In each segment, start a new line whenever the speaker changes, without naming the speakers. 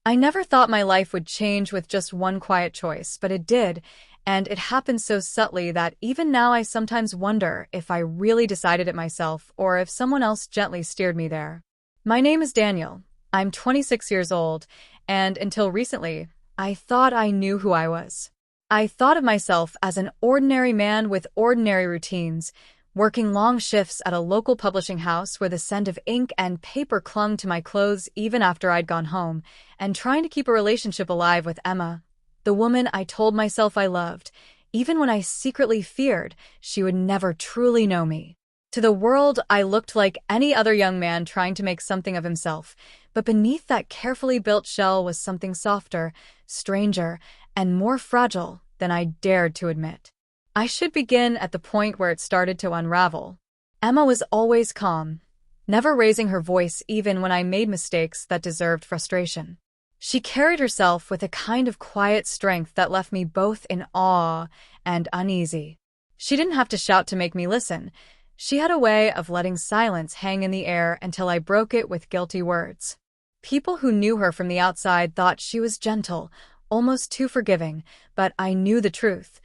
I never thought my life would change with just one quiet choice, but it did, and it happened so subtly that even now I sometimes wonder if I really decided it myself or if someone else gently steered me there. My name is Daniel. I'm 26 years old, and until recently, I thought I knew who I was. I thought of myself as an ordinary man with ordinary routines, working long shifts at a local publishing house where the scent of ink and paper clung to my clothes even after I'd gone home, and trying to keep a relationship alive with Emma, the woman I told myself I loved, even when I secretly feared she would never truly know me. To the world, I looked like any other young man trying to make something of himself, but beneath that carefully built shell was something softer, stranger, and more fragile than I dared to admit. I should begin at the point where it started to unravel. Emma was always calm, never raising her voice even when I made mistakes that deserved frustration. She carried herself with a kind of quiet strength that left me both in awe and uneasy. She didn't have to shout to make me listen. She had a way of letting silence hang in the air until I broke it with guilty words. People who knew her from the outside thought she was gentle, almost too forgiving, but I knew the truth.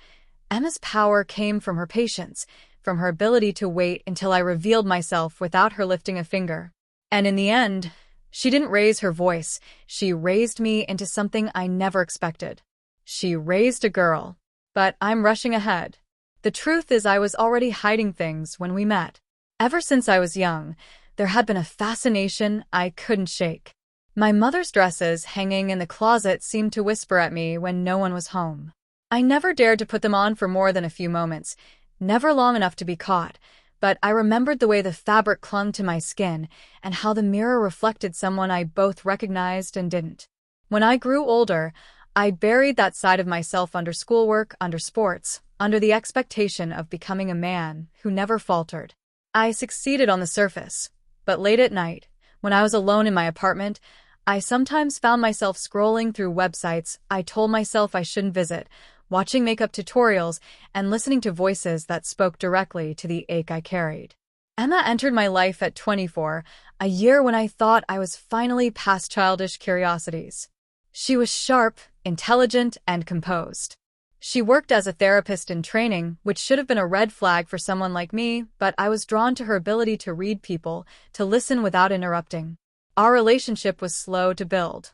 Emma's power came from her patience, from her ability to wait until I revealed myself without her lifting a finger. And in the end, she didn't raise her voice, she raised me into something I never expected. She raised a girl. But I'm rushing ahead. The truth is I was already hiding things when we met. Ever since I was young, there had been a fascination I couldn't shake. My mother's dresses hanging in the closet seemed to whisper at me when no one was home. I never dared to put them on for more than a few moments, never long enough to be caught, but I remembered the way the fabric clung to my skin and how the mirror reflected someone I both recognized and didn't. When I grew older, I buried that side of myself under schoolwork, under sports, under the expectation of becoming a man who never faltered. I succeeded on the surface, but late at night, when I was alone in my apartment, I sometimes found myself scrolling through websites I told myself I shouldn't visit, watching makeup tutorials, and listening to voices that spoke directly to the ache I carried. Emma entered my life at 24, a year when I thought I was finally past childish curiosities. She was sharp, intelligent, and composed. She worked as a therapist in training, which should have been a red flag for someone like me, but I was drawn to her ability to read people, to listen without interrupting. Our relationship was slow to build,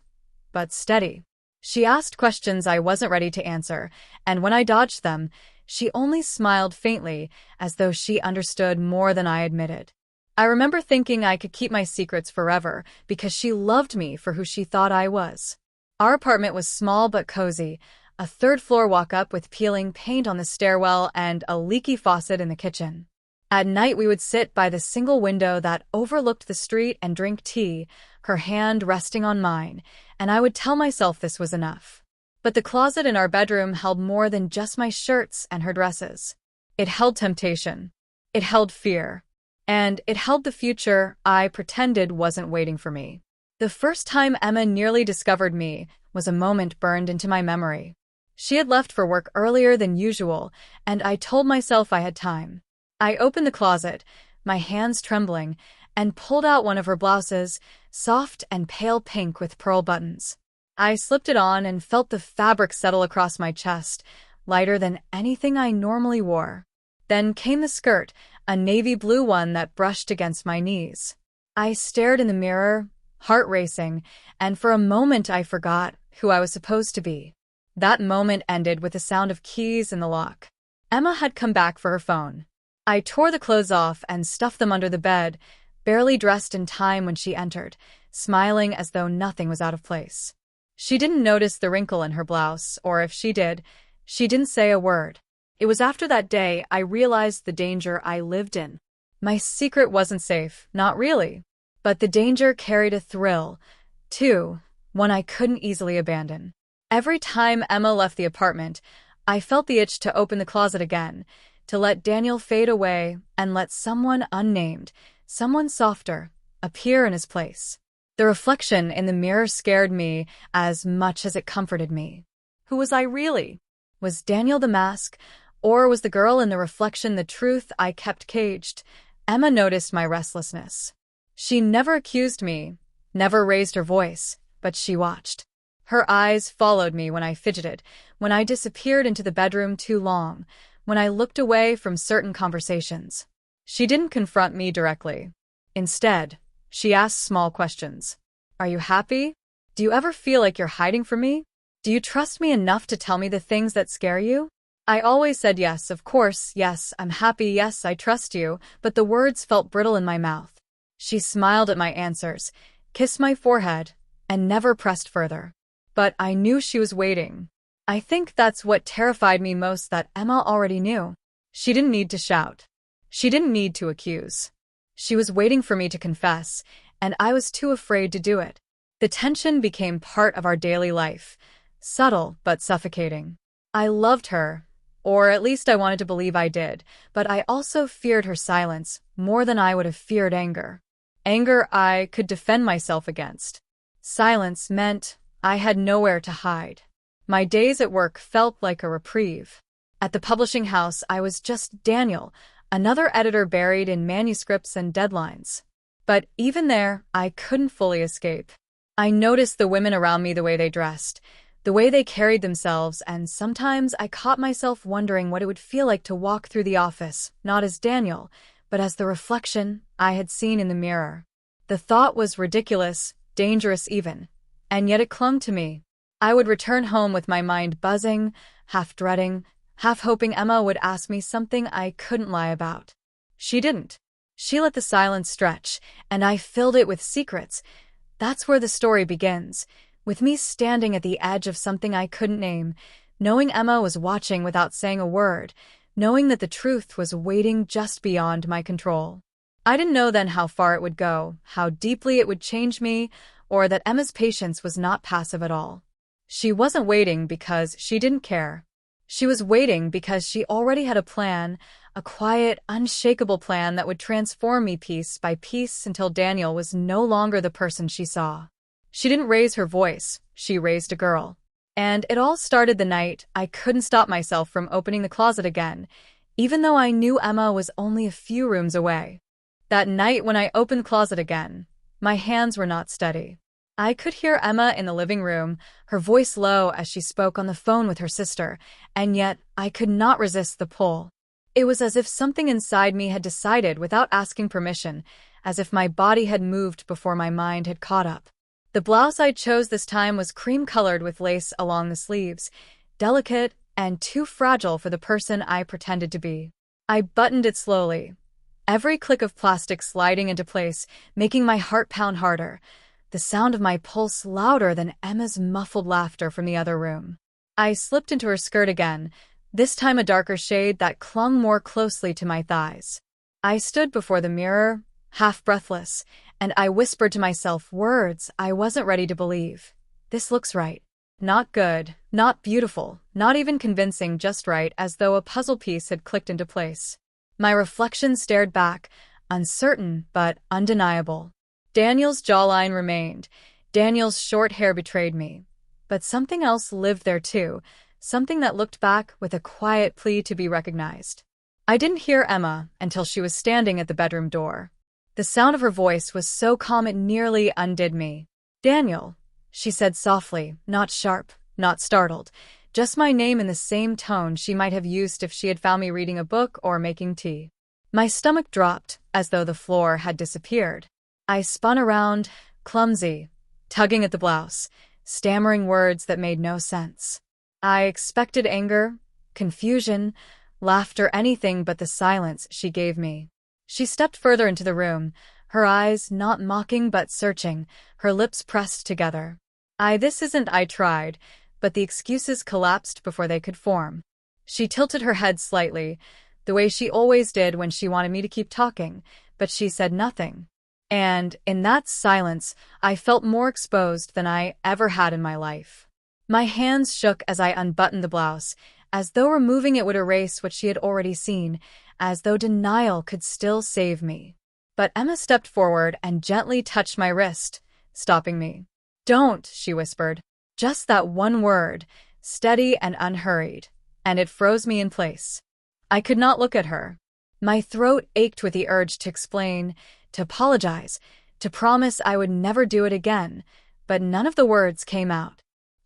but steady. She asked questions I wasn't ready to answer, and when I dodged them, she only smiled faintly, as though she understood more than I admitted. I remember thinking I could keep my secrets forever because she loved me for who she thought I was. Our apartment was small but cozy, a third-floor walk-up with peeling paint on the stairwell and a leaky faucet in the kitchen. At night we would sit by the single window that overlooked the street and drink tea, her hand resting on mine, and I would tell myself this was enough. But the closet in our bedroom held more than just my shirts and her dresses. It held temptation. It held fear. And it held the future I pretended wasn't waiting for me. The first time Emma nearly discovered me was a moment burned into my memory. She had left for work earlier than usual, and I told myself I had time. I opened the closet, my hands trembling, and pulled out one of her blouses, soft and pale pink with pearl buttons. I slipped it on and felt the fabric settle across my chest, lighter than anything I normally wore. Then came the skirt, a navy blue one that brushed against my knees. I stared in the mirror, heart racing, and for a moment I forgot who I was supposed to be. That moment ended with the sound of keys in the lock. Emma had come back for her phone. I tore the clothes off and stuffed them under the bed, barely dressed in time when she entered, smiling as though nothing was out of place. She didn't notice the wrinkle in her blouse, or if she did, she didn't say a word. It was after that day I realized the danger I lived in. My secret wasn't safe, not really. But the danger carried a thrill, too, one I couldn't easily abandon. Every time Emma left the apartment, I felt the itch to open the closet again, to let Daniel fade away and let someone unnamed, someone softer, appear in his place. The reflection in the mirror scared me as much as it comforted me. Who was I really? Was Daniel the mask, or was the girl in the reflection the truth I kept caged? Emma noticed my restlessness. She never accused me, never raised her voice, but she watched. Her eyes followed me when I fidgeted, when I disappeared into the bedroom too long, when I looked away from certain conversations. She didn't confront me directly. Instead, she asked small questions. Are you happy? Do you ever feel like you're hiding from me? Do you trust me enough to tell me the things that scare you? I always said yes, of course, yes, I'm happy, yes, I trust you, but the words felt brittle in my mouth. She smiled at my answers, kissed my forehead, and never pressed further. But I knew she was waiting. I think that's what terrified me most, that Emma already knew. She didn't need to shout. She didn't need to accuse. She was waiting for me to confess, and I was too afraid to do it. The tension became part of our daily life, subtle but suffocating. I loved her, or at least I wanted to believe I did, but I also feared her silence more than I would have feared anger. Anger I could defend myself against. Silence meant I had nowhere to hide. My days at work felt like a reprieve. At the publishing house, I was just Daniel, another editor buried in manuscripts and deadlines. But even there, I couldn't fully escape. I noticed the women around me, the way they dressed, the way they carried themselves, and sometimes I caught myself wondering what it would feel like to walk through the office, not as Daniel, but as the reflection I had seen in the mirror. The thought was ridiculous, dangerous even, and yet it clung to me. I would return home with my mind buzzing, half dreading, half hoping Emma would ask me something I couldn't lie about. She didn't. She let the silence stretch, and I filled it with secrets. That's where the story begins, with me standing at the edge of something I couldn't name, knowing Emma was watching without saying a word, knowing that the truth was waiting just beyond my control. I didn't know then how far it would go, how deeply it would change me, or that Emma's patience was not passive at all. She wasn't waiting because she didn't care. She was waiting because she already had a plan, a quiet, unshakable plan that would transform me piece by piece until Daniel was no longer the person she saw. She didn't raise her voice, she raised a girl. And it all started the night I couldn't stop myself from opening the closet again, even though I knew Emma was only a few rooms away. That night when I opened the closet again, my hands were not steady. I could hear Emma in the living room, her voice low as she spoke on the phone with her sister, and yet I could not resist the pull. It was as if something inside me had decided without asking permission, as if my body had moved before my mind had caught up. The blouse I chose this time was cream-colored with lace along the sleeves, delicate and too fragile for the person I pretended to be. I buttoned it slowly, every click of plastic sliding into place, making my heart pound harder, the sound of my pulse louder than Emma's muffled laughter from the other room. I slipped into her skirt again, this time a darker shade that clung more closely to my thighs. I stood before the mirror, half breathless, and I whispered to myself words I wasn't ready to believe. This looks right. Not good, not beautiful, not even convincing, just right, as though a puzzle piece had clicked into place. My reflection stared back, uncertain but undeniable. Daniel's jawline remained. Daniel's short hair betrayed me. But something else lived there too, something that looked back with a quiet plea to be recognized. I didn't hear Emma until she was standing at the bedroom door. The sound of her voice was so calm it nearly undid me. "Daniel," she said softly, not sharp, not startled, just my name in the same tone she might have used if she had found me reading a book or making tea. My stomach dropped, as though the floor had disappeared. I spun around, clumsy, tugging at the blouse, stammering words that made no sense. I expected anger, confusion, laughter, anything but the silence she gave me. She stepped further into the room, her eyes not mocking but searching, her lips pressed together. I tried, but the excuses collapsed before they could form. She tilted her head slightly, the way she always did when she wanted me to keep talking, but she said nothing. And in that silence, I felt more exposed than I ever had in my life. My hands shook as I unbuttoned the blouse, as though removing it would erase what she had already seen, as though denial could still save me. But Emma stepped forward and gently touched my wrist, stopping me. "Don't," she whispered. Just that one word, steady and unhurried, and it froze me in place. I could not look at her. My throat ached with the urge to explain, to apologize, to promise I would never do it again, but none of the words came out.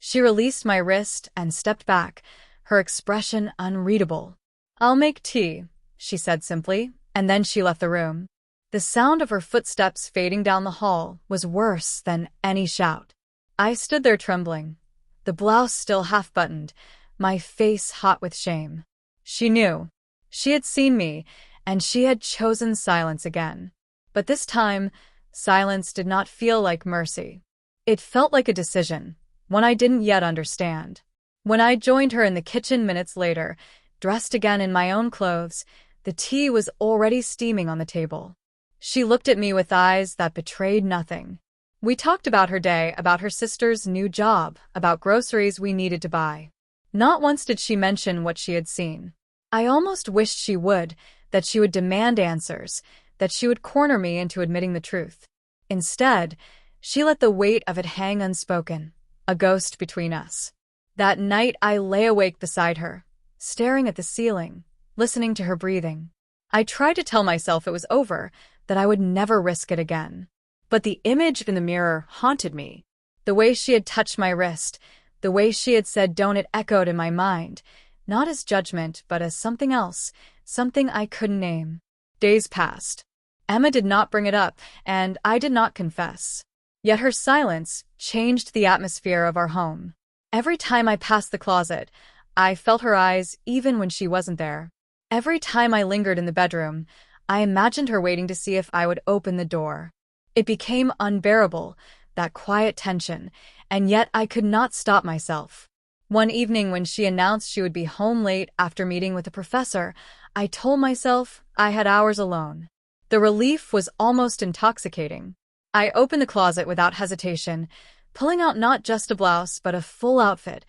She released my wrist and stepped back, her expression unreadable. "I'll make tea," she said simply, and then she left the room. The sound of her footsteps fading down the hall was worse than any shout. I stood there trembling, the blouse still half-buttoned, my face hot with shame. She knew. She had seen me, and she had chosen silence again. But this time, silence did not feel like mercy. It felt like a decision, one I didn't yet understand. When I joined her in the kitchen minutes later, dressed again in my own clothes, the tea was already steaming on the table. She looked at me with eyes that betrayed nothing. We talked about her day, about her sister's new job, about groceries we needed to buy. Not once did she mention what she had seen. I almost wished she would, that she would demand answers, that she would corner me into admitting the truth. Instead, she let the weight of it hang unspoken, a ghost between us. That night I lay awake beside her, staring at the ceiling, listening to her breathing. I tried to tell myself it was over, that I would never risk it again. But the image in the mirror haunted me. The way she had touched my wrist, the way she had said don't, it echoed in my mind, not as judgment but as something else, something I couldn't name. Days passed. Emma did not bring it up, and I did not confess. Yet her silence changed the atmosphere of our home. Every time I passed the closet, I felt her eyes even when she wasn't there. Every time I lingered in the bedroom, I imagined her waiting to see if I would open the door. It became unbearable, that quiet tension, and yet I could not stop myself. One evening when she announced she would be home late after meeting with a professor, I told myself I had hours alone. The relief was almost intoxicating. I opened the closet without hesitation, pulling out not just a blouse but a full outfit,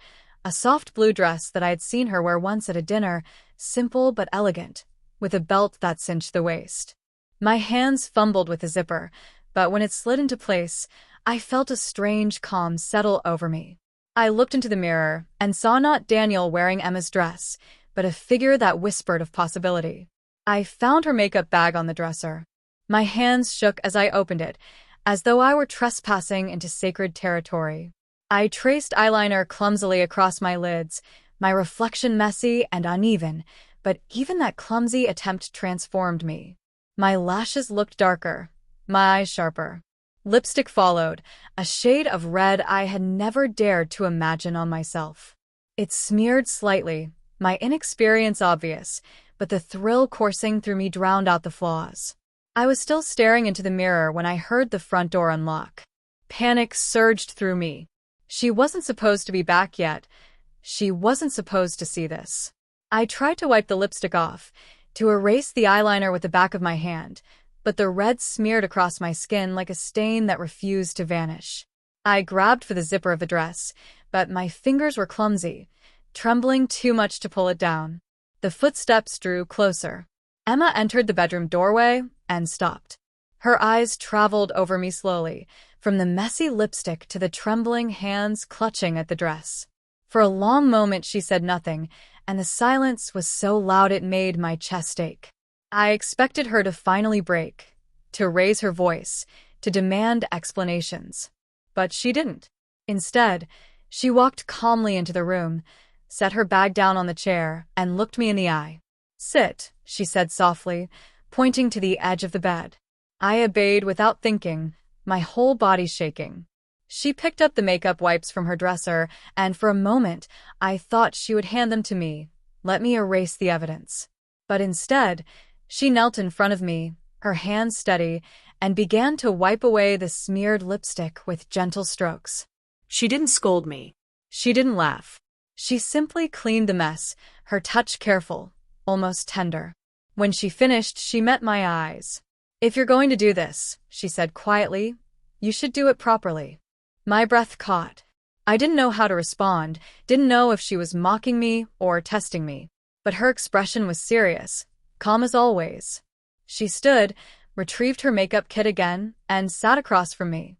a soft blue dress that I had seen her wear once at a dinner, simple but elegant, with a belt that cinched the waist. My hands fumbled with the zipper, but when it slid into place, I felt a strange calm settle over me. I looked into the mirror and saw not Daniel wearing Emma's dress, but a figure that whispered of possibility. I found her makeup bag on the dresser. My hands shook as I opened it, as though I were trespassing into sacred territory. I traced eyeliner clumsily across my lids, my reflection messy and uneven, but even that clumsy attempt transformed me. My lashes looked darker, my eyes sharper. Lipstick followed, a shade of red I had never dared to imagine on myself. It smeared slightly, my inexperience obvious, but the thrill coursing through me drowned out the flaws. I was still staring into the mirror when I heard the front door unlock. Panic surged through me. She wasn't supposed to be back yet. She wasn't supposed to see this. I tried to wipe the lipstick off, to erase the eyeliner with the back of my hand, but the red smeared across my skin like a stain that refused to vanish. I grabbed for the zipper of the dress, but my fingers were clumsy, trembling too much to pull it down. The footsteps drew closer. Emma entered the bedroom doorway and stopped. Her eyes traveled over me slowly, from the messy lipstick to the trembling hands clutching at the dress. For a long moment she said nothing, and the silence was so loud it made my chest ache. I expected her to finally break, to raise her voice, to demand explanations. But she didn't. Instead, she walked calmly into the room, set her bag down on the chair, and looked me in the eye. "Sit," she said softly, pointing to the edge of the bed. I obeyed without thinking, my whole body shaking. She picked up the makeup wipes from her dresser, and for a moment, I thought she would hand them to me, let me erase the evidence. But instead, she knelt in front of me, her hands steady, and began to wipe away the smeared lipstick with gentle strokes.
She didn't scold me.
She didn't laugh. She simply cleaned the mess, her touch careful, almost tender. When she finished, she met my eyes. "If you're going to do this," she said quietly, "you should do it properly." My breath caught. I didn't know how to respond, didn't know if she was mocking me or testing me. But her expression was serious, calm as always. She stood, retrieved her makeup kit again, and sat across from me.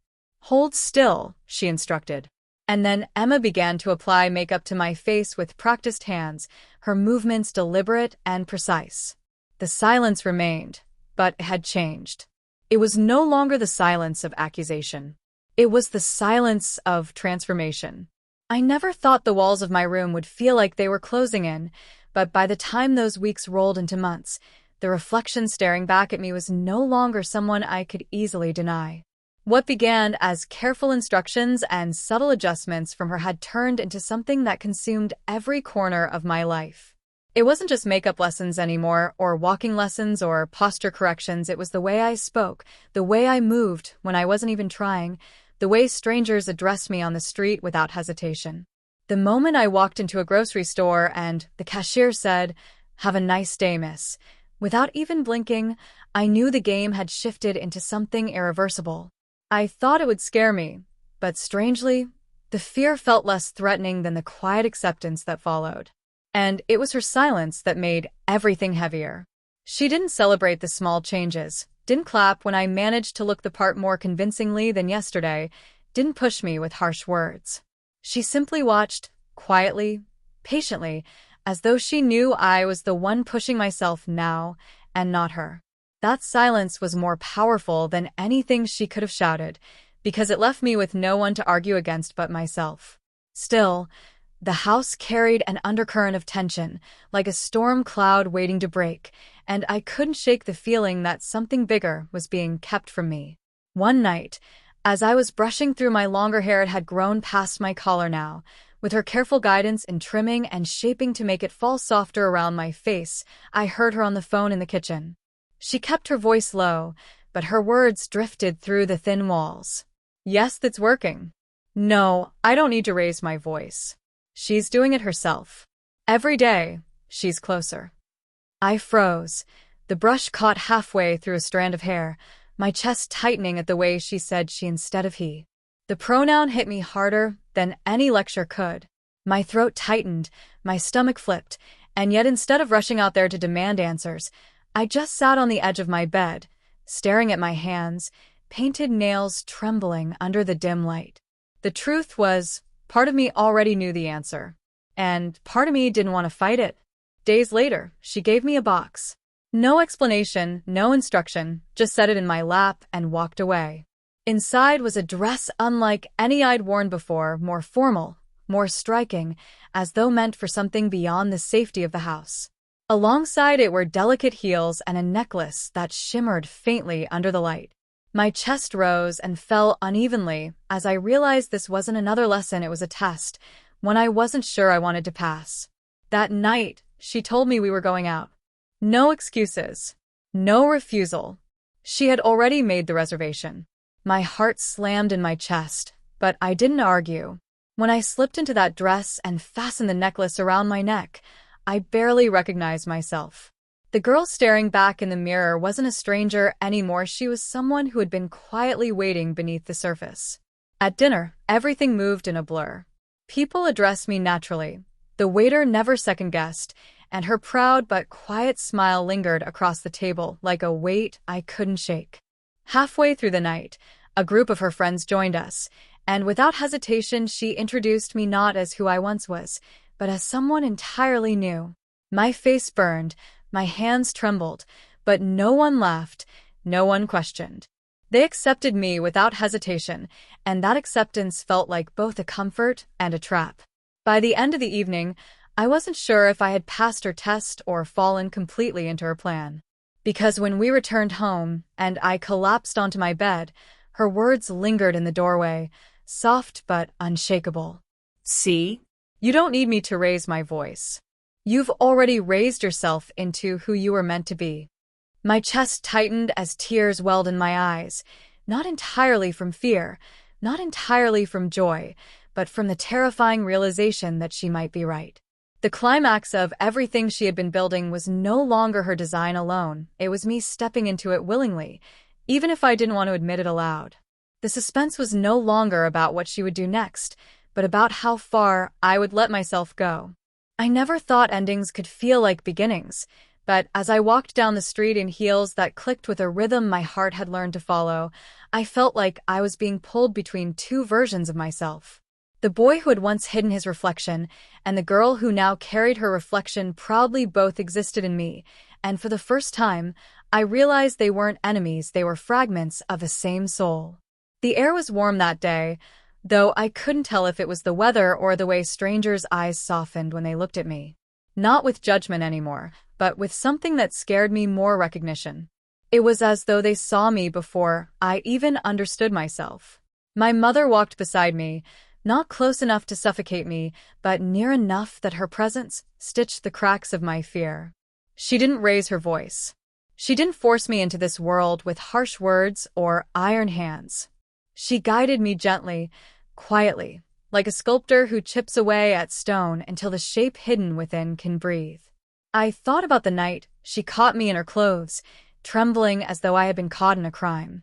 "Hold still," she instructed. And then Emma began to apply makeup to my face with practiced hands, her movements deliberate and precise. The silence remained, but it had changed. It was no longer the silence of accusation. It was the silence of transformation. I never thought the walls of my room would feel like they were closing in, but by the time those weeks rolled into months, the reflection staring back at me was no longer someone I could easily deny. What began as careful instructions and subtle adjustments from her had turned into something that consumed every corner of my life. It wasn't just makeup lessons anymore, or walking lessons, or posture corrections. It was the way I spoke, the way I moved when I wasn't even trying, the way strangers addressed me on the street without hesitation. The moment I walked into a grocery store and the cashier said, "Have a nice day, miss," without even blinking, I knew the game had shifted into something irreversible. I thought it would scare me, but strangely, the fear felt less threatening than the quiet acceptance that followed. And it was her silence that made everything heavier. She didn't celebrate the small changes, didn't clap when I managed to look the part more convincingly than yesterday, didn't push me with harsh words. She simply watched, quietly, patiently, as though she knew I was the one pushing myself now, and not her. That silence was more powerful than anything she could have shouted, because it left me with no one to argue against but myself. Still, the house carried an undercurrent of tension, like a storm cloud waiting to break, and I couldn't shake the feeling that something bigger was being kept from me. One night, as I was brushing through my longer hair, it had grown past my collar now, with her careful guidance in trimming and shaping to make it fall softer around my face, I heard her on the phone in the kitchen. She kept her voice low, but her words drifted through the thin walls. "Yes, that's working. No, I don't need to raise my voice. She's doing it herself. Every day, she's closer." I froze. The brush caught halfway through a strand of hair, my chest tightening at the way she said she instead of he. The pronoun hit me harder than any lecture could. My throat tightened, my stomach flipped, and yet instead of rushing out there to demand answers, I just sat on the edge of my bed, staring at my hands, painted nails trembling under the dim light. The truth was, part of me already knew the answer, and part of me didn't want to fight it. Days later, she gave me a box. No explanation, no instruction, just set it in my lap and walked away. Inside was a dress unlike any I'd worn before, more formal, more striking, as though meant for something beyond the safety of the house. Alongside it were delicate heels and a necklace that shimmered faintly under the light. My chest rose and fell unevenly as I realized this wasn't another lesson, it was a test, one I wasn't sure I wanted to pass. That night, she told me we were going out. No excuses. No refusal. She had already made the reservation. My heart slammed in my chest, but I didn't argue. When I slipped into that dress and fastened the necklace around my neck, I barely recognized myself. The girl staring back in the mirror wasn't a stranger anymore, she was someone who had been quietly waiting beneath the surface. At dinner, everything moved in a blur. People addressed me naturally. The waiter never second-guessed, and her proud but quiet smile lingered across the table like a weight I couldn't shake. Halfway through the night, a group of her friends joined us, and without hesitation she introduced me not as who I once was, but as someone entirely new. My face burned, my hands trembled, but no one laughed, no one questioned. They accepted me without hesitation, and that acceptance felt like both a comfort and a trap. By the end of the evening, I wasn't sure if I had passed her test or fallen completely into her plan. Because when we returned home, and I collapsed onto my bed, her words lingered in the doorway, soft but unshakable.
See?
You don't need me to raise my voice. You've already raised yourself into who you were meant to be. My chest tightened as tears welled in my eyes, not entirely from fear, not entirely from joy, but from the terrifying realization that she might be right. The climax of everything she had been building was no longer her design alone, it was me stepping into it willingly, even if I didn't want to admit it aloud. The suspense was no longer about what she would do next, but about how far I would let myself go. I never thought endings could feel like beginnings, but as I walked down the street in heels that clicked with a rhythm my heart had learned to follow, I felt like I was being pulled between two versions of myself. The boy who had once hidden his reflection, and the girl who now carried her reflection proudly both existed in me, and for the first time, I realized they weren't enemies, they were fragments of the same soul. The air was warm that day, though I couldn't tell if it was the weather or the way strangers' eyes softened when they looked at me. Not with judgment anymore, but with something that scared me more: recognition. It was as though they saw me before I even understood myself. My mother walked beside me, not close enough to suffocate me, but near enough that her presence stitched the cracks of my fear. She didn't raise her voice. She didn't force me into this world with harsh words or iron hands. She guided me gently, quietly, like a sculptor who chips away at stone until the shape hidden within can breathe. I thought about the night she caught me in her clothes, trembling as though I had been caught in a crime.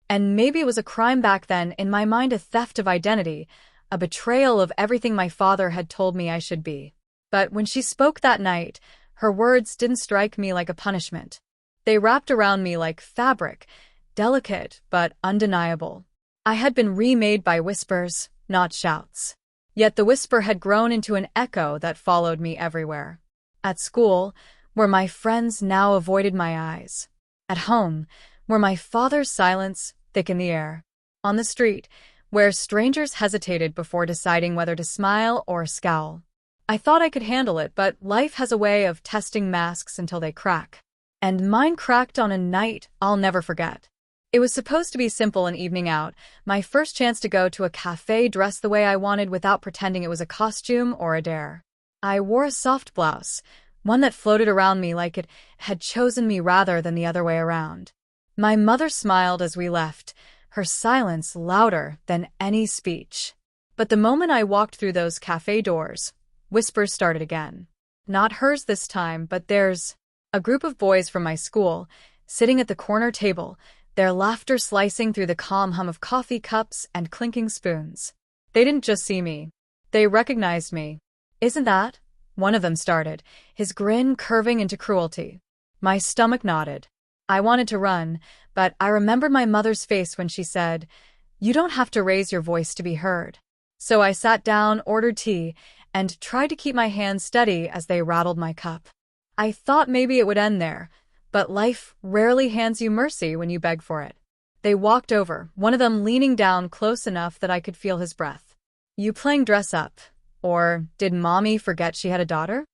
And maybe it was a crime back then, in my mind, a theft of identity, a betrayal of everything my father had told me I should be. But when she spoke that night, her words didn't strike me like a punishment. They wrapped around me like fabric, delicate but undeniable. I had been remade by whispers, not shouts. Yet the whisper had grown into an echo that followed me everywhere. At school, where my friends now avoided my eyes. At home, where my father's silence thickened the air. On the street, where strangers hesitated before deciding whether to smile or scowl. I thought I could handle it, but life has a way of testing masks until they crack. And mine cracked on a night I'll never forget. It was supposed to be simple: an evening out, my first chance to go to a cafe dressed the way I wanted without pretending it was a costume or a dare. I wore a soft blouse, one that floated around me like it had chosen me rather than the other way around. My mother smiled as we left, her silence louder than any speech. But the moment I walked through those cafe doors, whispers started again. Not hers this time, but theirs. A group of boys from my school, sitting at the corner table, their laughter slicing through the calm hum of coffee cups and clinking spoons. They didn't just see me. They recognized me. "Isn't that?" one of them started, his grin curving into cruelty. My stomach nodded. I wanted to run, but I remembered my mother's face when she said, "You don't have to raise your voice to be heard." So I sat down, ordered tea, and tried to keep my hands steady as they rattled my cup. I thought maybe it would end there, but life rarely hands you mercy when you beg for it. They walked over, one of them leaning down close enough that I could feel his breath. "You playing dress up? Or did mommy forget she had a daughter?"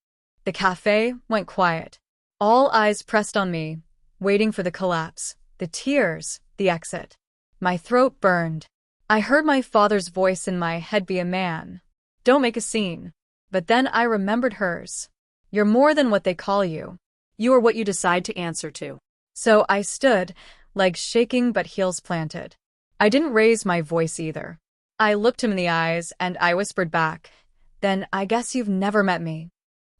The cafe went quiet. All eyes pressed on me, waiting for the collapse, the tears, the exit. My throat burned. I heard my father's voice in my head: be a man. Don't make a scene. But then I remembered hers. You're more than what they call you.
You are what you decide to answer to.
So I stood, legs shaking but heels planted. I didn't raise my voice either. I looked him in the eyes and I whispered back, "Then I guess you've never met me."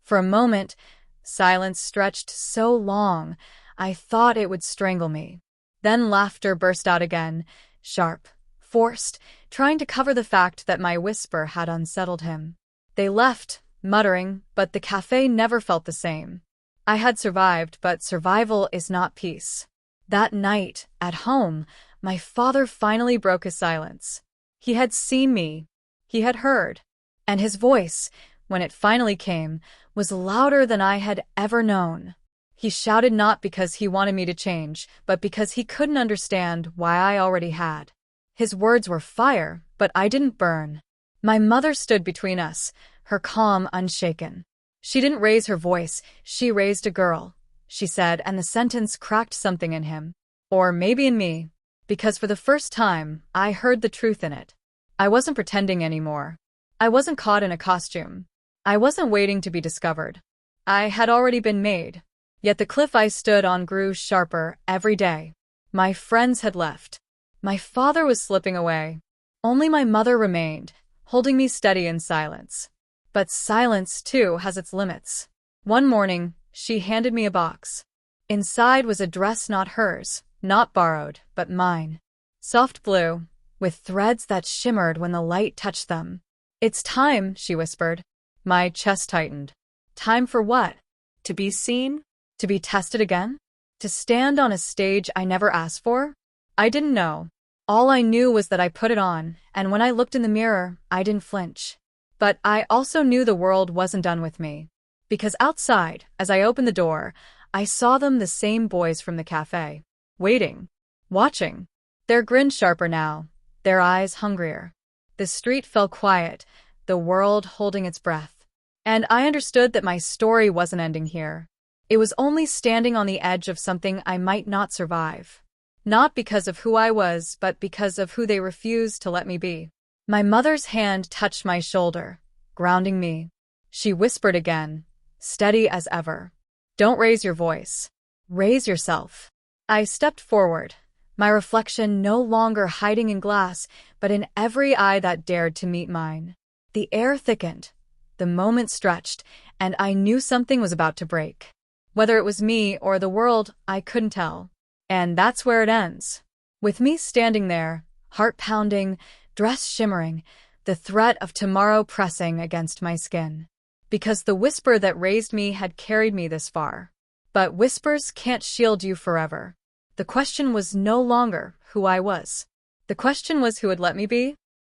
For a moment, silence stretched so long, I thought it would strangle me. Then laughter burst out again, sharp, forced, trying to cover the fact that my whisper had unsettled him. They left, muttering, but the cafe never felt the same. I had survived, but survival is not peace. That night, at home, my father finally broke his silence. He had seen me. He had heard. And his voice, when it finally came, was louder than I had ever known. He shouted not because he wanted me to change, but because he couldn't understand why I already had. His words were fire, but I didn't burn. My mother stood between us, her calm unshaken. She didn't raise her voice, she raised a girl, she said, and the sentence cracked something in him. Or maybe in me. Because for the first time, I heard the truth in it. I wasn't pretending anymore. I wasn't caught in a costume. I wasn't waiting to be discovered. I had already been made. Yet the cliff I stood on grew sharper every day. My friends had left. My father was slipping away. Only my mother remained, holding me steady in silence. But silence, too, has its limits. One morning, she handed me a box. Inside was a dress not hers, not borrowed, but mine. Soft blue, with threads that shimmered when the light touched them. "It's time," she whispered. My chest tightened. Time for what?
To be seen?
To be tested again? To stand on a stage I never asked for? I didn't know. All I knew was that I put it on, and when I looked in the mirror, I didn't flinch. But I also knew the world wasn't done with me. Because outside, as I opened the door, I saw them, the same boys from the cafe. Waiting. Watching. Their grin sharper now. Their eyes hungrier. The street fell quiet, the world holding its breath. And I understood that my story wasn't ending here. It was only standing on the edge of something I might not survive. Not because of who I was, but because of who they refused to let me be. My mother's hand touched my shoulder, grounding me. She whispered again, steady as ever. Don't raise your voice. Raise yourself. I stepped forward, my reflection no longer hiding in glass, but in every eye that dared to meet mine. The air thickened, the moment stretched, and I knew something was about to break. Whether it was me or the world, I couldn't tell. And that's where it ends. With me standing there, heart pounding, dress shimmering, the threat of tomorrow pressing against my skin. Because the whisper that raised me had carried me this far. But whispers can't shield you forever. The question was no longer who I was. The question was who would let me be.